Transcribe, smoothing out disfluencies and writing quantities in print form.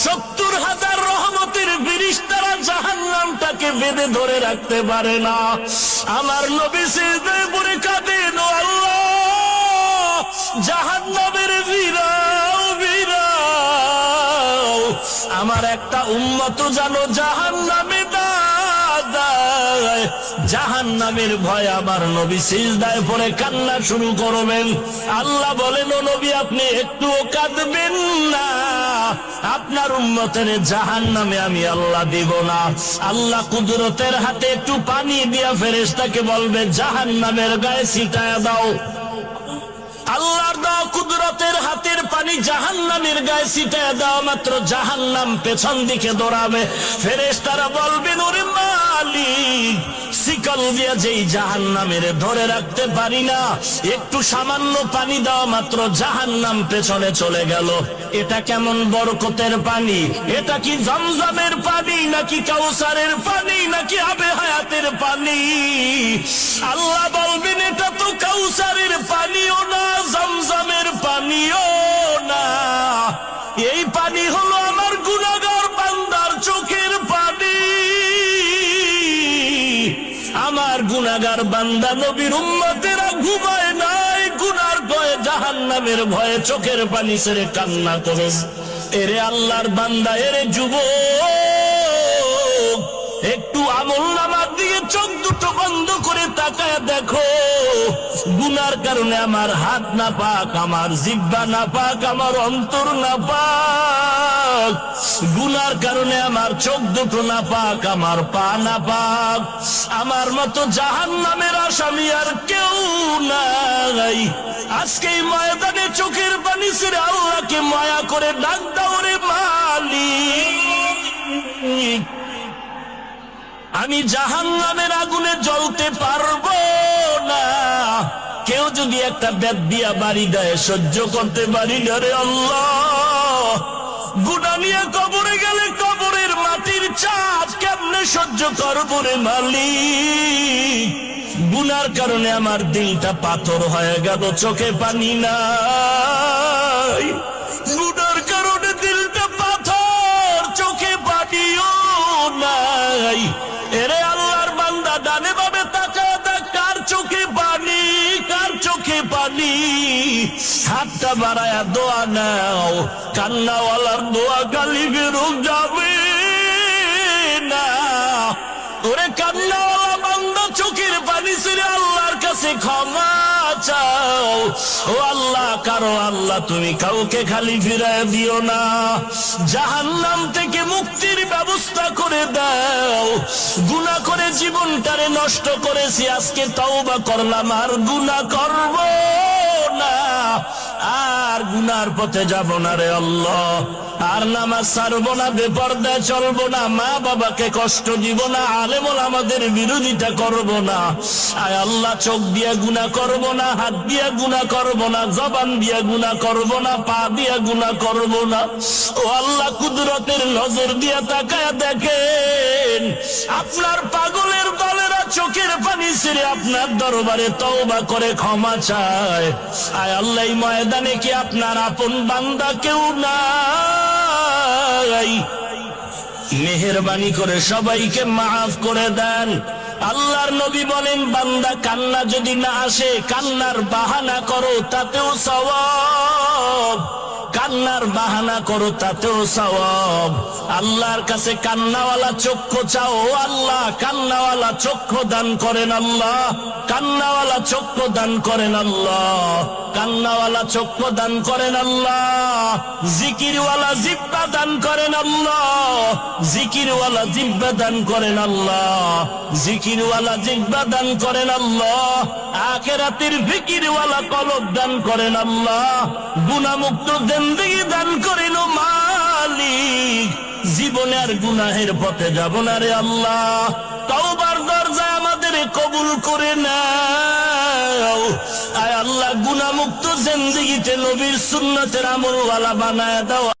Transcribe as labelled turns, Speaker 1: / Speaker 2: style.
Speaker 1: 70,000 রহমতের ফেরেশতারা জাহান্নামটাকে বেঁধে ধরে রাখতে পারে না। আমার নবী সিজদায় পড়ে কাঁদেন, ও আল্লাহ, জাহান্নামের ভিড়াও ভিড়াও, আমার একটা উম্মত জানো জাহান্নামে না যায়। জাহান্নামের ভয় আমার নবী সিজদায় পড়ে কান্না শুরু করবেন। আল্লাহ বলেন, ও নবী, আপনি একটুও কাঁদবেন না, আপনার উম্মতের জাহান্নামে আমি আল্লাহ দিব না। আল্লাহ কুদরতের হাতে একটু পানি দিয়া ফেরেশতাকে বলবে জাহান্নামের গায়ে ছিটায়া দাও। আল্লাহর দাও কুদরতের হাতের পানি জাহান্নামের গায়ে ছিটায়া দাও, মাত্র জাহান্নাম পেছন দিকে দৌড়াবে। ফেরেশতারা বলবেন, ওরে মালিক, শিকল দিয়া যেই জাহান্নামের ধরে রাখতে পারি না, একটু সামান্য পানি দাও, মাত্র জাহান্নাম পেছনে চলে গেল। এটা কেমন বরকতের পানি? এটা কি জমজমের পানি, নাকি কাউসারের পানি, নাকি আবে হায়াতের পানি? আল্লাহ বলবেন, এটা তো কাউসারের পানিও না, জমজমের পানিও না, এই পানি হলো আমার গুনাহগার বান্দার চোখের পানি। আমার গুনাহগার বান্দা নবীর উম্মতেরা ঘুমায় নাই, গুনার ভয়ে, জাহান্নামের ভয়ে চোখের পানি ছেড়ে কান্না করে। এরে আল্লাহর বান্দা, এরে যুবক, একটু আমলনামার দিকে চোখ দুটো বন্ধ করে তাকায় দেখো। গুনার কারণে আমার হাত না পাক, আমার জিহ্বা না পাক, আমার অন্তর না পাক। গুনার কারণে আমার চোখ দুটো না পাক, আমার পা না পাক। আমার মতো জাহান্নামের আসামি আর কেউ নাই। আজকে এই ময়দানে চোখের পানি ছেড়ে আল্লাহকে মায়া করে ডাক দাও, রে মালিক, আমি জাহান্নামের আগুনে জ্বলতে পারবো না। কেউ যদি একটা বেত দিয়া বাড়ি দেয়, সহ্য করতে পারি না রে আল্লাহ। গুনাহ নিয়ে কবরে গেলে কবরের মাটির চাপ কেমনে সহ্য করবো রে মালিক? গুনার কারণে আমার দিলটা পাথর হয়ে গেল, চোখে পানি নাই। গুনার কারণে দিলটা পাথর, চোখে পানিও নাই। এরে আল্লাহর বান্দা, ডানে বামে তাকায় দেখ, কার চোখে পানি, কার চোখে পানি। হাতটা বাড়ায়া দোয়া নাও, কান্নাওয়ালার দোয়া গালি বেরো যাবে না। ওরে কান্নাওয়ালা বান্দা, চোখের পানি ছেড়ে আল্লাহর কাছে ক্ষমা চাও। ও আল্লাহ, কারো আল্লাহ তুমি কাউকে খালি ফিরায় দিও না, জাহান্নাম থেকে মুক্তির ব্যবস্থা করে দাও। গুনাহ করে জীবনটারে নষ্ট করেছি, আজকে তওবা করলাম, আর গুনাহ করব না, আর গুনার পথে যাব না রে আল্লাহ। আর নামাজ ছাড়বো না, বেপরদায় চলবো না, মা বাবাকে কষ্ট দিব না, আলেম ওলামাদের বিরোধিতা করব না। আয় আল্লাহ, চোখ দিয়ে গুনাহ করব না, হাত দিয়ে গুনাহ করব না, জবান দিয়ে গুনাহ করব না, পা দিয়ে গুনাহ করব না। ও আল্লাহ, কুদরতের নজর দিয়ে তাকায় দেখেন, আপনার পাগলের দলেরা চোখের পানি ছেড়ে আপনার দরবারে তওবা করে ক্ষমা চায়। আয় আল্লাহ, এই ময়দানে কি আপনার আপন বান্দা কেউ নাই? মেহেরবানি করে সবাইকে মাফ করে দেন। আল্লাহর নবী বলেন, বান্দা কান্না যদি না আসে, কান্নার বাহানা করো, তাতেও সওয়াব। কান্নার বাহানা করো, তাতেও সওয়াব। আল্লাহর কাছে কান্নাওয়ালা চক্ষু চাও, আল্লাহ কান্নাওয়ালা চক্ষু দান করেন। আল্লাহ কান্নাওয়ালা চক্ষু দান করেন। আল্লাহ কান্নাওয়ালা চক্ষু দান করেন। আল্লাহ জিকিরওয়ালা জিহ্বা দান করেন। আল্লাহ জিকিরওয়ালা জিহ্বা দান করেন। আল্লাহ জিকিরওয়ালা জিহ্বা দান করেন। আল্লাহ আখিরাতের ফিকিরওয়ালা কলব দান করেন। আল্লাহ গুনাহমুক্ত জিন্দেগি দান করেন। ও মালিক, জীবনে আর গুনাহের পথে যাব না রে আল্লাহ। তওবার দরজা আমাদের কবুল করে নাও। আয় আল্লাহ, গুনাহমুক্ত জিন্দেগিতে নবীর সুন্নতের আমলওয়ালা বানায় দাও।